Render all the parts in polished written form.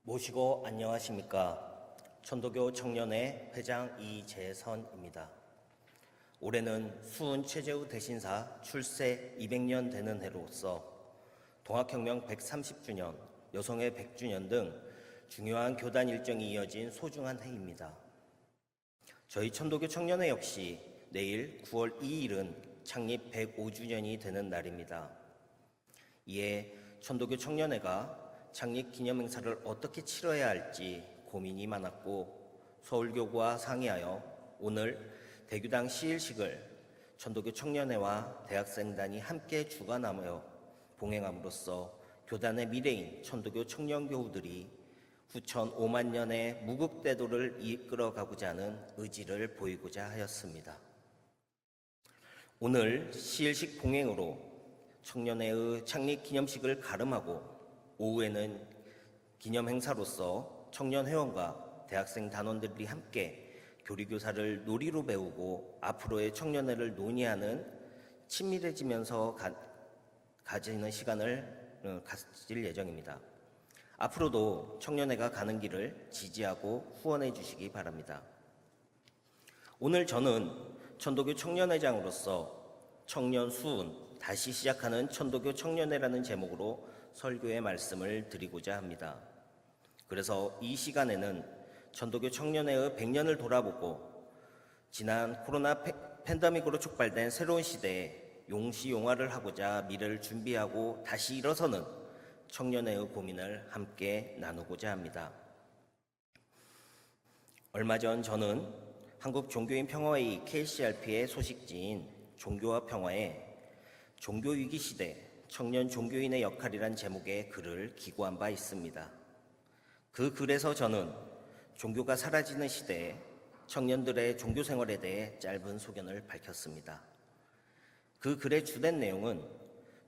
모시고 안녕하십니까. 천도교 청년회 회장 이재선입니다. 올해는 수은 최재우 대신사 출세 200년 되는 해로서 동학혁명 130주년, 여성의 100주년 등 중요한 교단 일정이 이어진 소중한 해입니다. 저희 천도교 청년회 역시 내일 9월 2일은 창립 105주년이 되는 날입니다. 이에 천도교 청년회가 창립 기념 행사를 어떻게 치러야 할지 고민이 많았고 서울교구와 상의하여 오늘 대규당 시일식을 천도교 청년회와 대학생단이 함께 주관하며 봉행함으로써 교단의 미래인 천도교 청년교우들이 후천 5만 년의 무국대도를 이끌어가고자 하는 의지를 보이고자 하였습니다. 오늘 시일식 봉행으로 청년회의 창립 기념식을 가름하고 오후에는 기념 행사로서 청년 회원과 대학생 단원들이 함께 교리교사를 놀이로 배우고 앞으로의 청년회를 논의하는 친밀해지면서 가지는 시간을 가질 예정입니다. 앞으로도 청년회가 가는 길을 지지하고 후원해 주시기 바랍니다. 오늘 저는 천도교 청년회장으로서 청년 수운 다시 시작하는 천도교 청년회라는 제목으로 설교의 말씀을 드리고자 합니다. 그래서 이 시간에는 천도교 청년회의 100년을 돌아보고 지난 코로나 팬데믹으로 촉발된 새로운 시대에 용시용화를 하고자 미래를 준비하고 다시 일어서는 청년회의 고민을 함께 나누고자 합니다. 얼마 전 저는 한국종교인평화회의 KCRP의 소식지인 종교와 평화에 종교위기 시대 청년 종교인의 역할이란 제목의 글을 기고한 바 있습니다. 그 글에서 저는 종교가 사라지는 시대에 청년들의 종교 생활에 대해 짧은 소견을 밝혔습니다. 그 글의 주된 내용은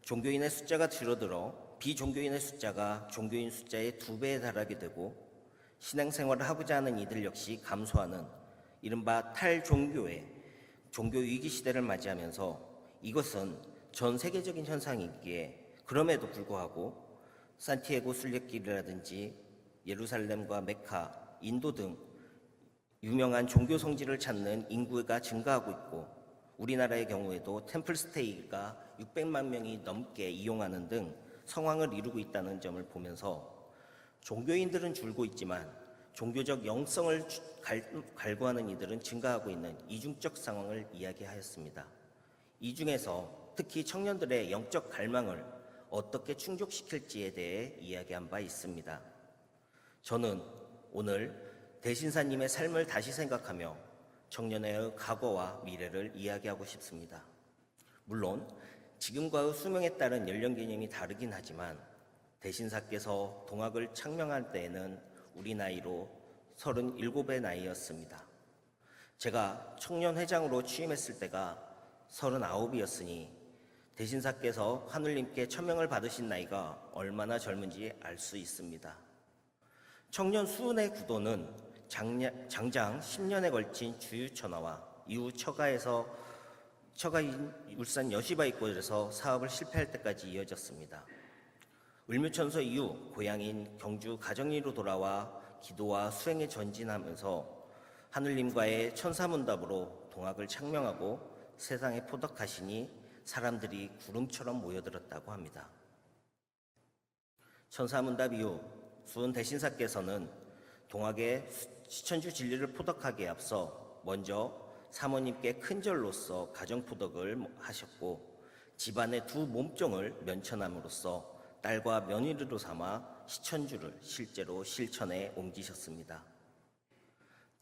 종교인의 숫자가 줄어들어 비종교인의 숫자가 종교인 숫자의 2배에 달하게 되고 신앙생활을 하고자 하는 이들 역시 감소하는 이른바 탈종교의 종교위기 시대를 맞이하면서 이것은 전 세계적인 현상이기에 그럼에도 불구하고 산티아고 순례길이라든지 예루살렘과 메카, 인도 등 유명한 종교 성지를 찾는 인구가 증가하고 있고 우리나라의 경우에도 템플스테이가 600만 명이 넘게 이용하는 등 성황을 이루고 있다는 점을 보면서 종교인들은 줄고 있지만 종교적 영성을 갈구하는 이들은 증가하고 있는 이중적 상황을 이야기하였습니다. 이 중에서 특히 청년들의 영적 갈망을 어떻게 충족시킬지에 대해 이야기한 바 있습니다. 저는 오늘 대신사님의 삶을 다시 생각하며 청년회의 과거와 미래를 이야기하고 싶습니다. 물론 지금과의 수명에 따른 연령 개념이 다르긴 하지만 대신사께서 동학을 창명할 때에는 우리 나이로 37의 나이였습니다. 제가 청년회장으로 취임했을 때가 39이었으니 대신사께서 하늘님께 천명을 받으신 나이가 얼마나 젊은지 알 수 있습니다. 청년 수운의 구도는 장장 10년에 걸친 주유천하와 이후 처가인 울산 여시바이골에서 사업을 실패할 때까지 이어졌습니다. 을묘천서 이후 고향인 경주 가정리로 돌아와 기도와 수행에 전진하면서 하늘님과의 천사문답으로 동학을 창명하고 세상에 포덕하시니 사람들이 구름처럼 모여들었다고 합니다. 천사문답 이후 수은 대신사께서는 동학의 시천주 진리를 포덕하기에 앞서 먼저 사모님께 큰절로서 가정포덕을 하셨고 집안의 두 몸종을 면천함으로써 딸과 며느리로 삼아 시천주를 실제로 실천에 옮기셨습니다.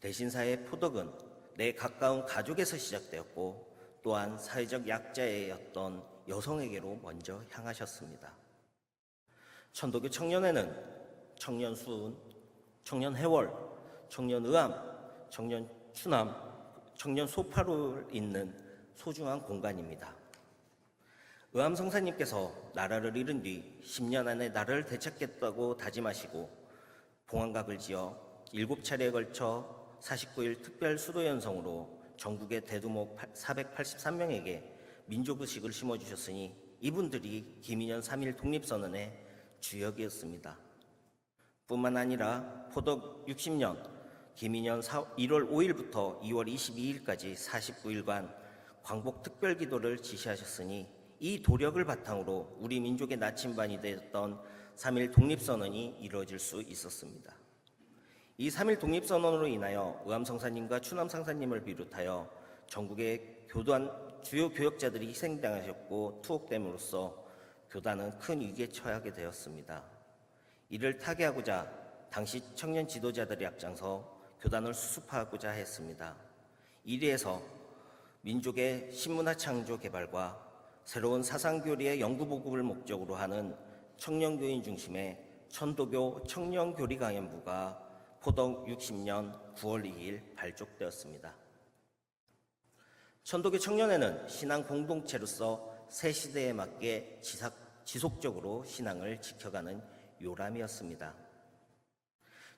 대신사의 포덕은 내 가까운 가족에서 시작되었고 또한 사회적 약자였던 여성에게로 먼저 향하셨습니다. 천도교 청년회는 청년 수운, 청년 해월, 청년 의암, 청년 추남, 청년 소파를 잇는 소중한 공간입니다. 의암 성사님께서 나라를 잃은 뒤 10년 안에 나라를 되찾겠다고 다짐하시고 봉황각을 지어 7차례에 걸쳐 49일 특별 수도연성으로 전국의 대두목 483명에게 민족의식을 심어주셨으니 이분들이 김인현 3.1 독립선언의 주역이었습니다. 뿐만 아니라 포덕 60년 기민년 1월 5일부터 2월 22일까지 49일간 광복 특별기도를 지시하셨으니 이 도력을 바탕으로 우리 민족의 나침반이 되었던 3.1 독립선언이 이루어질 수 있었습니다. 이 3.1 독립선언으로 인하여 의암성사님과 추남상사님을 비롯하여 전국의 주요 교역자들이 희생당하셨고 투옥됨으로써 교단은 큰 위기에 처하게 되었습니다. 이를 타개하고자 당시 청년 지도자들이 앞장서 교단을 수습하고자 했습니다. 이리에서 민족의 신문화 창조 개발과 새로운 사상교리의 연구보급을 목적으로 하는 청년교인 중심의 천도교 청년교리강연부가 포덕 60년 9월 2일 발족되었습니다. 천도교 청년회는 신앙 공동체로서 새 시대에 맞게 지속적으로 신앙을 지켜가는 요람이었습니다.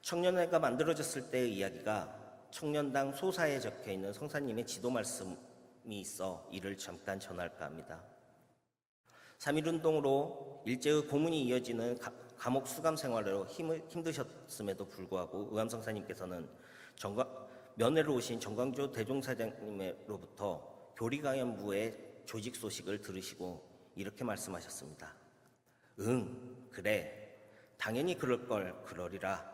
청년회가 만들어졌을 때의 이야기가 청년당 소사에 적혀있는 성사님의 지도 말씀이 있어 이를 잠깐 전할까 합니다. 3.1운동으로 일제의 고문이 이어지는 감옥 수감 생활로 힘드셨음에도 불구하고 의암성사님께서는 면회로 오신 정광조 대종사장님으로부터 교리강연부의 조직 소식을 들으시고 이렇게 말씀하셨습니다. 그래. 당연히 그러리라.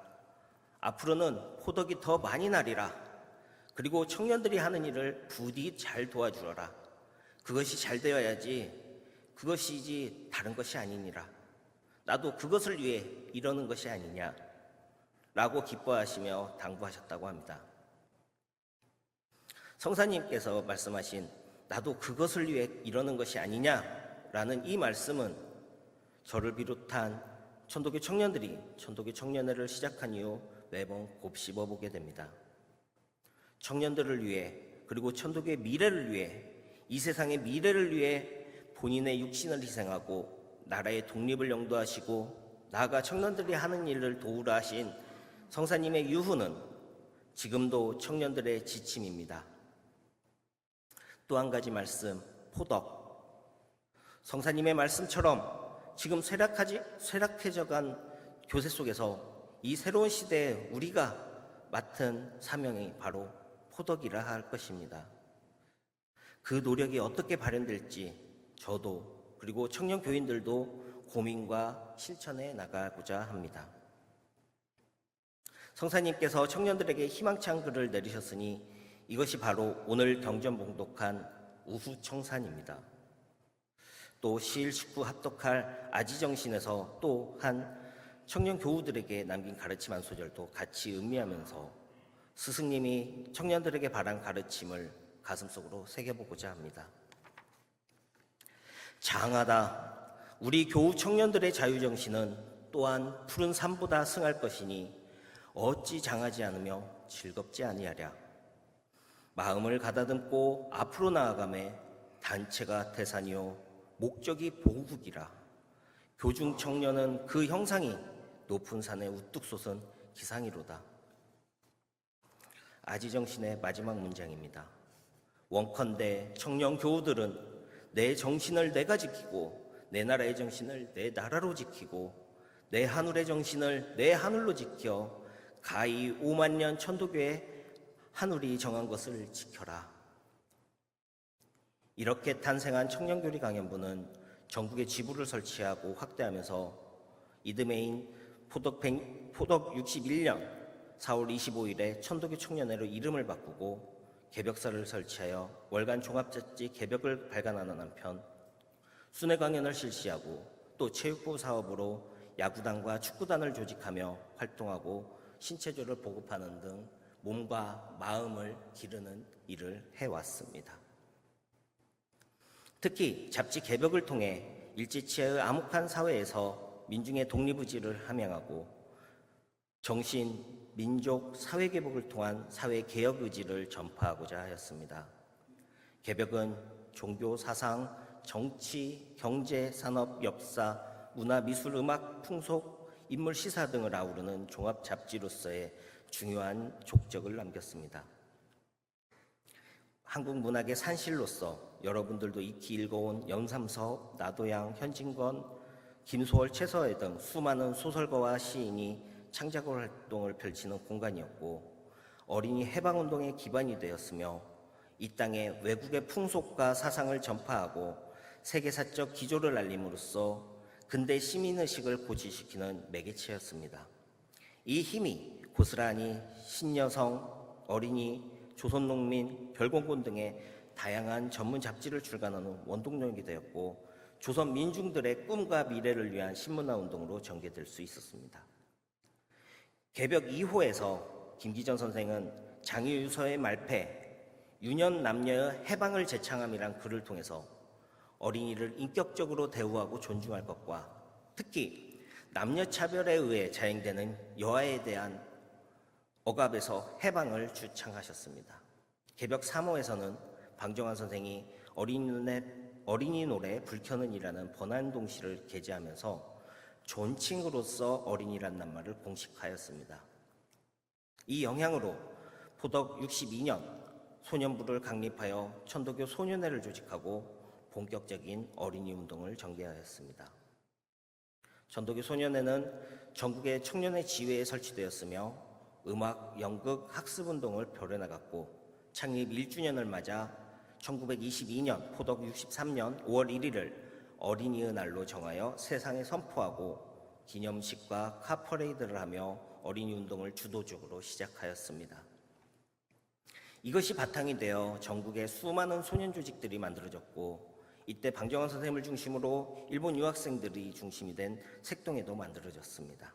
앞으로는 포덕이 더 많이 나리라. 그리고 청년들이 하는 일을 부디 잘 도와주어라. 그것이 잘 되어야지 그것이지 다른 것이 아니니라. 나도 그것을 위해 이러는 것이 아니냐 라고 기뻐하시며 당부하셨다고 합니다. 성사님께서 말씀하신 나도 그것을 위해 이러는 것이 아니냐라는 이 말씀은 저를 비롯한 천도교 청년들이 천도교 청년회를 시작한 이후 매번 곱씹어보게 됩니다. 청년들을 위해 그리고 천도교의 미래를 위해 이 세상의 미래를 위해 본인의 육신을 희생하고 나라의 독립을 영도하시고 나아가 청년들이 하는 일을 도우라 하신 성사님의 유후는 지금도 청년들의 지침입니다. 또 한 가지 말씀, 포덕. 성사님의 말씀처럼 지금 쇠락해져간 교세 속에서 이 새로운 시대에 우리가 맡은 사명이 바로 포덕이라 할 것입니다. 그 노력이 어떻게 발현될지 저도 그리고 청년 교인들도 고민과 실천해 나가고자 합니다. 성사님께서 청년들에게 희망찬 글을 내리셨으니 이것이 바로 오늘 경전 봉독한 우후청산입니다. 또 시일 식구 합독할 아지정신에서 또 한 청년 교우들에게 남긴 가르침 한 소절도 같이 음미하면서 스승님이 청년들에게 바란 가르침을 가슴속으로 새겨보고자 합니다. 장하다. 우리 교우 청년들의 자유정신은 또한 푸른 산보다 승할 것이니 어찌 장하지 않으며 즐겁지 아니하랴. 마음을 가다듬고 앞으로 나아가매 단체가 태산이요 목적이 보국이라. 교중 청년은 그 형상이 높은 산에 우뚝 솟은 기상이로다. 아지정신의 마지막 문장입니다. 원컨대 청년 교우들은 내 정신을 내가 지키고 내 나라의 정신을 내 나라로 지키고 내 하늘의 정신을 내 하늘로 지켜 가히 5만 년 천도교의 하늘이 정한 것을 지켜라. 이렇게 탄생한 청년교리 강연부는 전국에 지부를 설치하고 확대하면서 이듬해인 포덕 61년 4월 25일에 천도교 청년회로 이름을 바꾸고 개벽사를 설치하여 월간 종합잡지 개벽을 발간하는 한편 순회 강연을 실시하고 또 체육부 사업으로 야구단과 축구단을 조직하며 활동하고 신체조를 보급하는 등 몸과 마음을 기르는 일을 해왔습니다. 특히 잡지 개벽을 통해 일제치하의 암흑한 사회에서 민중의 독립의지를 함양하고 정신, 민족, 사회개복을 통한 사회개혁 의지를 전파하고자 하였습니다. 개벽은 종교, 사상, 정치, 경제, 산업, 역사, 문화, 미술, 음악, 풍속, 인물 시사 등을 아우르는 종합 잡지로서의 중요한 족적을 남겼습니다. 한국 문학의 산실로서 여러분들도 익히 읽어온 연삼석, 나도양, 현진건, 김소월, 최서애 등 수많은 소설가와 시인이 창작 활동을 펼치는 공간이었고 어린이 해방운동의 기반이 되었으며 이 땅에 외국의 풍속과 사상을 전파하고 세계사적 기조를 알림으로써 근대 시민의식을 고취시키는 매개체였습니다. 이 힘이 고스란히 신여성, 어린이, 조선농민, 별공군 등의 다양한 전문 잡지를 출간하는 원동력이 되었고 조선 민중들의 꿈과 미래를 위한 신문화운동으로 전개될 수 있었습니다. 개벽 2호에서 김기전 선생은 장유유서의 말패, 유년 남녀의 해방을 제창함이란 글을 통해서 어린이를 인격적으로 대우하고 존중할 것과 특히 남녀차별에 의해 자행되는 여아에 대한 억압에서 해방을 주창하셨습니다. 개벽 3호에서는 방정환 선생이 어린이 노래 불켜는이라는 번안동시를 게재하면서 존칭으로서 어린이란 낱말을 공식화하였습니다. 이 영향으로 포덕 62년 소년부를 강립하여 천도교 소년회를 조직하고 본격적인 어린이 운동을 전개하였습니다. 천도교 소년회는 전국의 청년회 지회에 설치되었으며 음악, 연극, 학습운동을 벌여나갔고 창립 1주년을 맞아 1922년 포덕 63년 5월 1일을 어린이의 날로 정하여 세상에 선포하고 기념식과 카퍼레이드를 하며 어린이 운동을 주도적으로 시작하였습니다. 이것이 바탕이 되어 전국에 수많은 소년 조직들이 만들어졌고 이때 방정환 선생님을 중심으로 일본 유학생들이 중심이 된 색동회도 만들어졌습니다.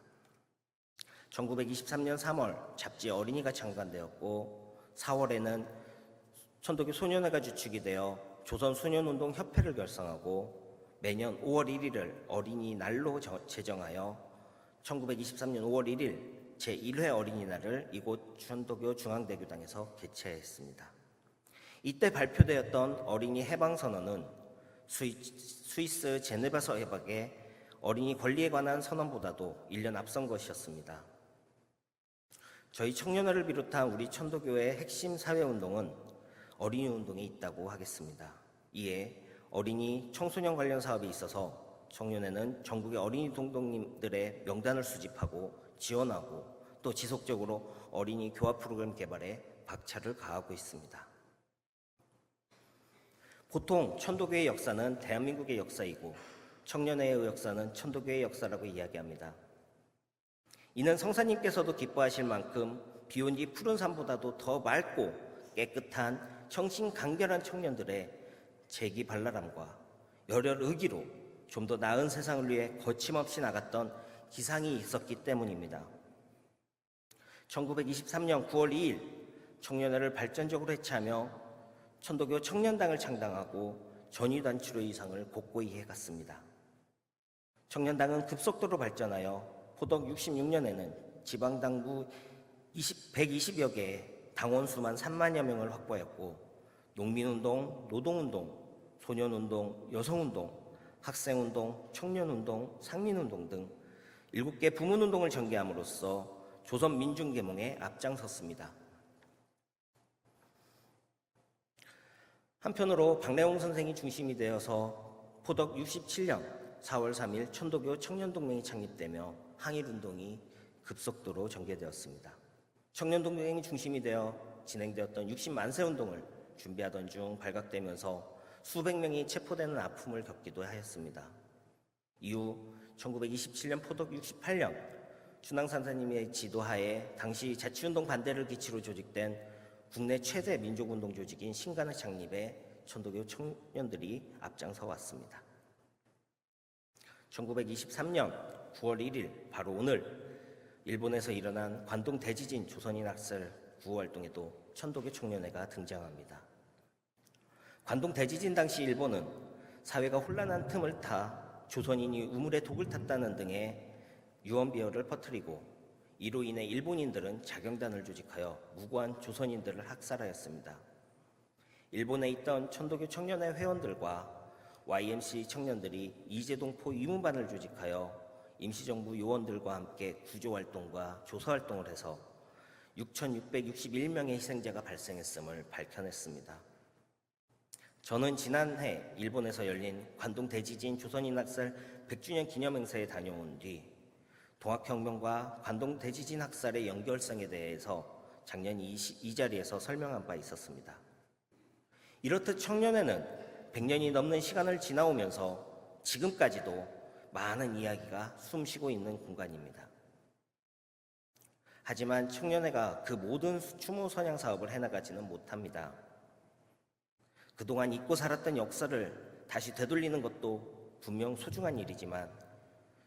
1923년 3월 잡지 어린이가 창간되었고 4월에는 천도교 소년회가 주축이 되어 조선소년운동협회를 결성하고 매년 5월 1일을 어린이날로 제정하여 1923년 5월 1일 제1회 어린이날을 이곳 천도교 중앙대교당에서 개최했습니다. 이때 발표되었던 어린이 해방선언은 스위스 제네바서 해방의 어린이 권리에 관한 선언보다도 1년 앞선 것이었습니다. 저희 청년회를 비롯한 우리 천도교의 핵심 사회운동은 어린이 운동에 있다고 하겠습니다. 이에 어린이 청소년 관련 사업에 있어서 청년회는 전국의 어린이 동동님들의 명단을 수집하고 지원하고 또 지속적으로 어린이 교화 프로그램 개발에 박차를 가하고 있습니다. 보통 천도교의 역사는 대한민국의 역사이고 청년회의 역사는 천도교의 역사라고 이야기합니다. 이는 성사님께서도 기뻐하실 만큼 비온 뒤 푸른 산보다도 더 맑고 깨끗한 정신 간결한 청년들의 재기발랄함과 열혈 의기로 좀 더 나은 세상을 위해 거침없이 나갔던 기상이 있었기 때문입니다. 1923년 9월 2일 청년회를 발전적으로 해체하며 천도교 청년당을 창당하고 전위단체로의 이상을 곳곳이 해갔습니다. 청년당은 급속도로 발전하여 포덕 66년에는 지방당구 120여 개의 당원수만 3만여 명을 확보하였고 농민운동, 노동운동, 소년운동, 여성운동, 학생운동, 청년운동, 상민운동 등 7개 부문운동을 전개함으로써 조선 민중계몽에 앞장섰습니다. 한편으로 박래홍 선생이 중심이 되어서 포덕 67년 4월 3일 천도교 청년동맹이 창립되며 항일운동이 급속도로 전개되었습니다. 청년동맹이 중심이 되어 진행되었던 60만세 운동을 준비하던 중 발각되면서 수백 명이 체포되는 아픔을 겪기도 하였습니다. 이후 1927년 포덕 68년 준항산사님의 지도하에 당시 자치운동 반대를 기치로 조직된 국내 최대 민족운동 조직인 신간의 창립에 천도교 청년들이 앞장서 왔습니다. 1923년 9월 1일 바로 오늘 일본에서 일어난 관동 대지진 조선인 학살 구호 활동에도 천도교 청년회가 등장합니다. 관동 대지진 당시 일본은 사회가 혼란한 틈을 타 조선인이 우물에 독을 탔다는 등의 유언비어를 퍼뜨리고 이로 인해 일본인들은 자경단을 조직하여 무고한 조선인들을 학살하였습니다. 일본에 있던 천도교 청년회 회원들과 YMC 청년들이 이재동포 위문반을 조직하여 임시정부 요원들과 함께 구조활동과 조사활동을 해서 6,661명의 희생자가 발생했음을 밝혀냈습니다. 저는 지난해 일본에서 열린 관동 대지진 조선인 학살 100주년 기념행사에 다녀온 뒤 동학혁명과 관동 대지진 학살의 연결성에 대해서 작년 이 자리에서 설명한 바 있었습니다. 이렇듯 청년회는 100년이 넘는 시간을 지나오면서 지금까지도 많은 이야기가 숨쉬고 있는 공간입니다. 하지만 청년회가 그 모든 추모 선양 사업을 해나가지는 못합니다. 그동안 잊고 살았던 역사를 다시 되돌리는 것도 분명 소중한 일이지만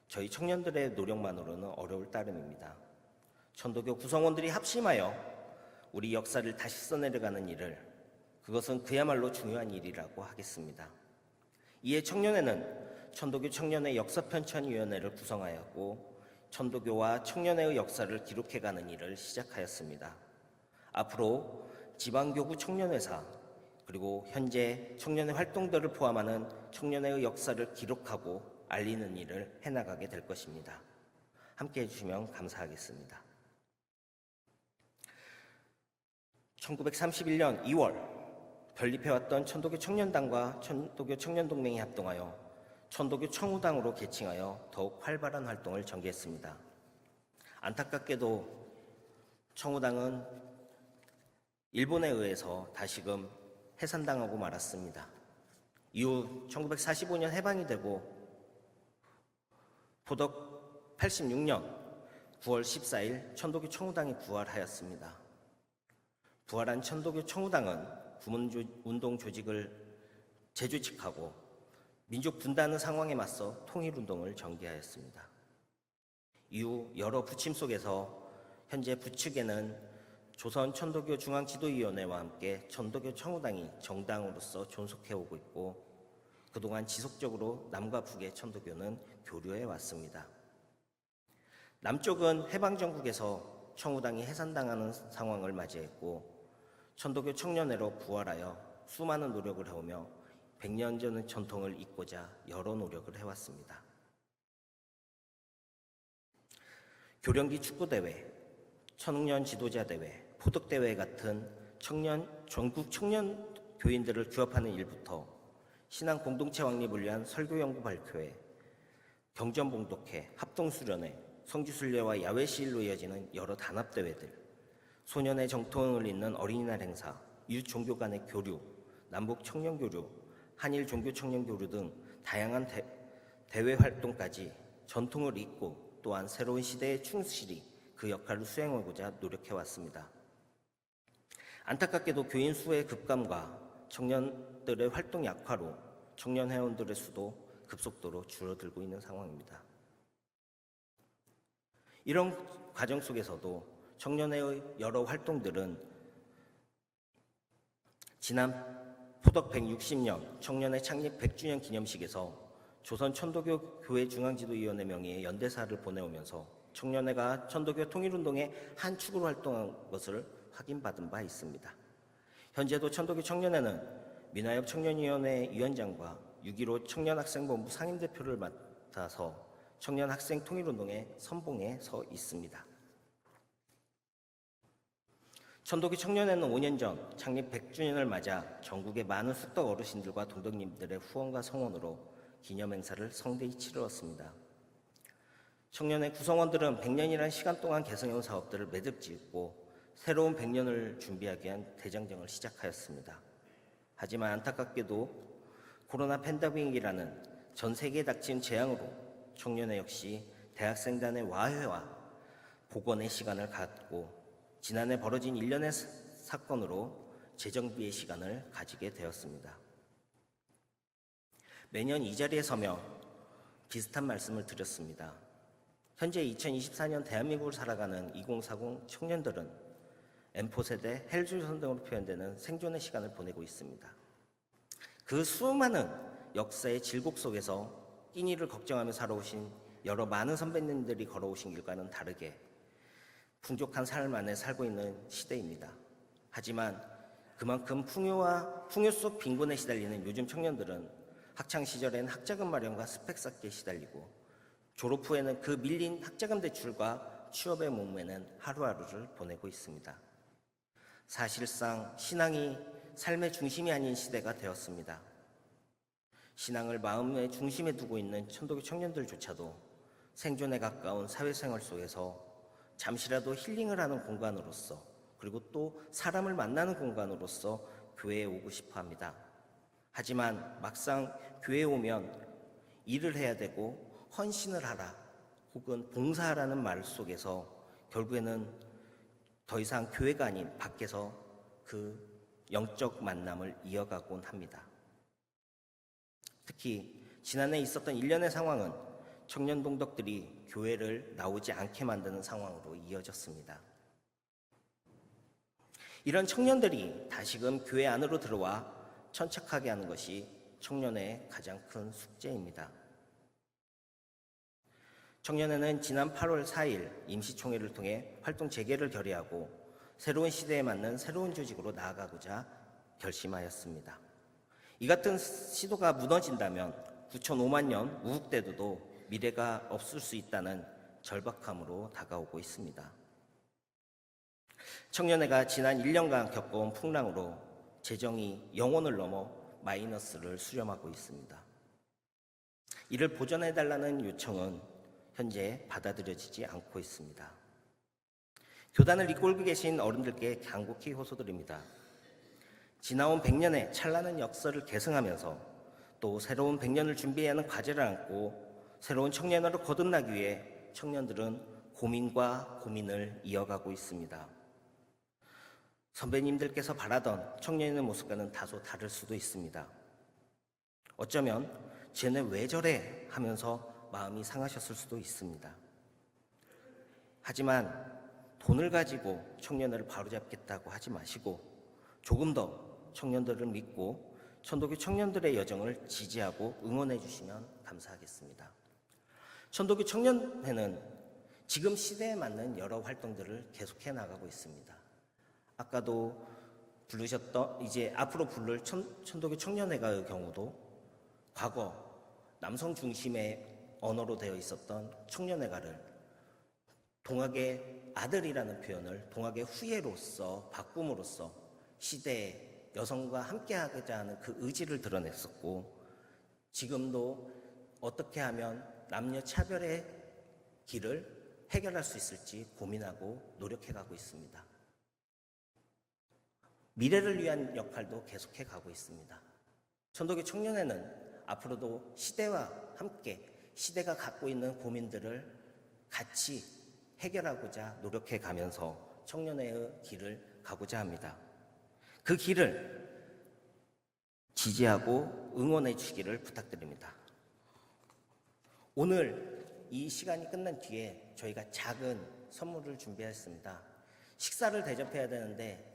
저희 청년들의 노력만으로는 어려울 따름입니다. 천도교 구성원들이 합심하여 우리 역사를 다시 써내려가는 일을, 그것은 그야말로 중요한 일이라고 하겠습니다. 이에 청년회는 천도교 청년회 역사편찬위원회를 구성하였고 천도교와 청년회의 역사를 기록해가는 일을 시작하였습니다. 앞으로 지방교구 청년회사 그리고 현재 청년회 활동들을 포함하는 청년회의 역사를 기록하고 알리는 일을 해나가게 될 것입니다. 함께 해주시면 감사하겠습니다. 1931년 2월 건립해왔던 천도교 청년단과 천도교 청년동맹이 합동하여 천도교 청우당으로 개칭하여 더욱 활발한 활동을 전개했습니다. 안타깝게도 청우당은 일본에 의해서 다시금 해산당하고 말았습니다. 이후 1945년 해방이 되고 포덕 86년 9월 14일 천도교 청우당이 부활하였습니다. 부활한 천도교 청우당은 구문운동 조직을 재조직하고 민족 분단의 상황에 맞서 통일운동을 전개하였습니다. 이후 여러 부침 속에서 현재 부측에는 조선 천도교 중앙지도위원회와 함께 천도교 청우당이 정당으로서 존속해오고 있고 그동안 지속적으로 남과 북의 천도교는 교류해 왔습니다. 남쪽은 해방정국에서 청우당이 해산당하는 상황을 맞이했고 천도교 청년회로 부활하여 수많은 노력을 해오며 100년 전의 전통을 잇고자 여러 노력을 해왔습니다. 교령기 축구대회, 청년 지도자대회, 포덕대회 같은 전국 청년 교인들을 규합하는 일부터 신앙 공동체 확립을 위한 설교연구 발표회, 경전봉독회, 합동수련회, 성지순례와 야외시일로 이어지는 여러 단합대회들, 소년의 정통을 잇는 어린이날 행사, 이웃종교 간의 교류, 남북 청년교류, 한일 종교 청년교류 등 다양한 대외 활동까지 전통을 잇고 또한 새로운 시대에 충실히 그 역할을 수행하고자 노력해왔습니다. 안타깝게도 교인 수의 급감과 청년들의 활동 약화로 청년 회원들의 수도 급속도로 줄어들고 있는 상황입니다. 이런 과정 속에서도 청년회의 여러 활동들은 지난 포덕 160년 청년회 창립 100주년 기념식에서 조선 천도교 교회 중앙지도위원회 명의의 연대사를 보내오면서 청년회가 천도교 통일운동의 한 축으로 활동한 것을 확인받은 바 있습니다. 현재도 천도교 청년회는 민화역 청년위원회 위원장과 6.15 청년학생본부 상임대표를 맡아서 청년학생 통일운동의 선봉에 서 있습니다. 천도교 청년회는 5년 전 창립 100주년을 맞아 전국의 많은 쑥덕 어르신들과 동덕님들의 후원과 성원으로 기념행사를 성대히 치르었습니다. 청년회 구성원들은 100년이라는 시간 동안 개성해온 사업들을 매듭 짓고 새로운 100년을 준비하기 위한 대장정을 시작하였습니다. 하지만 안타깝게도 코로나 팬데믹이라는 전 세계에 닥친 재앙으로 청년회 역시 대학생단의 와해와 복원의 시간을 갖고 지난해 벌어진 일련의 사건으로 재정비의 시간을 가지게 되었습니다. 매년 이 자리에 서며 비슷한 말씀을 드렸습니다. 현재 2024년 대한민국을 살아가는 2040 청년들은 M4세대 헬조선 등으로 표현되는 생존의 시간을 보내고 있습니다. 그 수많은 역사의 질곡 속에서 끼니를 걱정하며 살아오신 여러 많은 선배님들이 걸어오신 길과는 다르게 풍족한 삶 안에 살고 있는 시대입니다. 하지만 그만큼 풍요 속 빈곤에 시달리는 요즘 청년들은 학창시절엔 학자금 마련과 스펙 쌓기에 시달리고 졸업 후에는 그 밀린 학자금 대출과 취업의 목매는 하루하루를 보내고 있습니다. 사실상 신앙이 삶의 중심이 아닌 시대가 되었습니다. 신앙을 마음의 중심에 두고 있는 천도교 청년들조차도 생존에 가까운 사회생활 속에서 잠시라도 힐링을 하는 공간으로서, 그리고 또 사람을 만나는 공간으로서 교회에 오고 싶어 합니다. 하지만 막상 교회에 오면 일을 해야 되고 헌신을 하라 혹은 봉사하라는 말 속에서 결국에는 더 이상 교회가 아닌 밖에서 그 영적 만남을 이어가곤 합니다. 특히 지난해 있었던 일련의 상황은 청년 동덕들이 교회를 나오지 않게 만드는 상황으로 이어졌습니다. 이런 청년들이 다시금 교회 안으로 들어와 천착하게 하는 것이 청년의 가장 큰 숙제입니다. 청년회는 지난 8월 4일 임시총회를 통해 활동 재개를 결의하고 새로운 시대에 맞는 새로운 조직으로 나아가고자 결심하였습니다. 이 같은 시도가 무너진다면 9,005만 년 우국대도도 미래가 없을 수 있다는 절박함으로 다가오고 있습니다. 청년회가 지난 1년간 겪어온 풍랑으로 재정이 0원을 넘어 마이너스를 수렴하고 있습니다. 이를 보전해달라는 요청은 현재 받아들여지지 않고 있습니다. 교단을 이끌고 계신 어른들께 간곡히 호소드립니다. 지나온 100년의 찬란한 역사를 계승하면서 또 새로운 100년을 준비해야 하는 과제를 안고 새로운 청년으로 거듭나기 위해 청년들은 고민과 고민을 이어가고 있습니다. 선배님들께서 바라던 청년의 모습과는 다소 다를 수도 있습니다. 어쩌면 쟤네 왜 저래 하면서 마음이 상하셨을 수도 있습니다. 하지만 돈을 가지고 청년회를 바로잡겠다고 하지 마시고 조금 더 청년들을 믿고 천도교 청년들의 여정을 지지하고 응원해 주시면 감사하겠습니다. 천도교 청년회는 지금 시대에 맞는 여러 활동들을 계속해 나가고 있습니다. 아까도 부르셨던 이제 앞으로 부를 천도교 청년회가의 경우도 과거 남성 중심의 언어로 되어 있었던 청년회가를 동학의 아들이라는 표현을 동학의 후예로서 바꿈으로써 시대에 여성과 함께하고자 하는 그 의지를 드러냈었고, 지금도 어떻게 하면 남녀 차별의 길을 해결할 수 있을지 고민하고 노력해가고 있습니다. 미래를 위한 역할도 계속해 가고 있습니다. 천도교 청년회는 앞으로도 시대와 함께 시대가 갖고 있는 고민들을 같이 해결하고자 노력해 가면서 청년회의 길을 가고자 합니다. 그 길을 지지하고 응원해 주시기를 부탁드립니다. 오늘 이 시간이 끝난 뒤에 저희가 작은 선물을 준비했습니다. 식사를 대접해야 되는데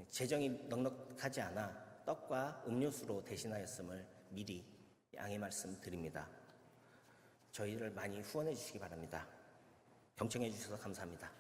재정이 넉넉하지 않아 떡과 음료수로 대신하였음을 미리 양해 말씀드립니다. 저희를 많이 후원해 주시기 바랍니다. 경청해 주셔서 감사합니다.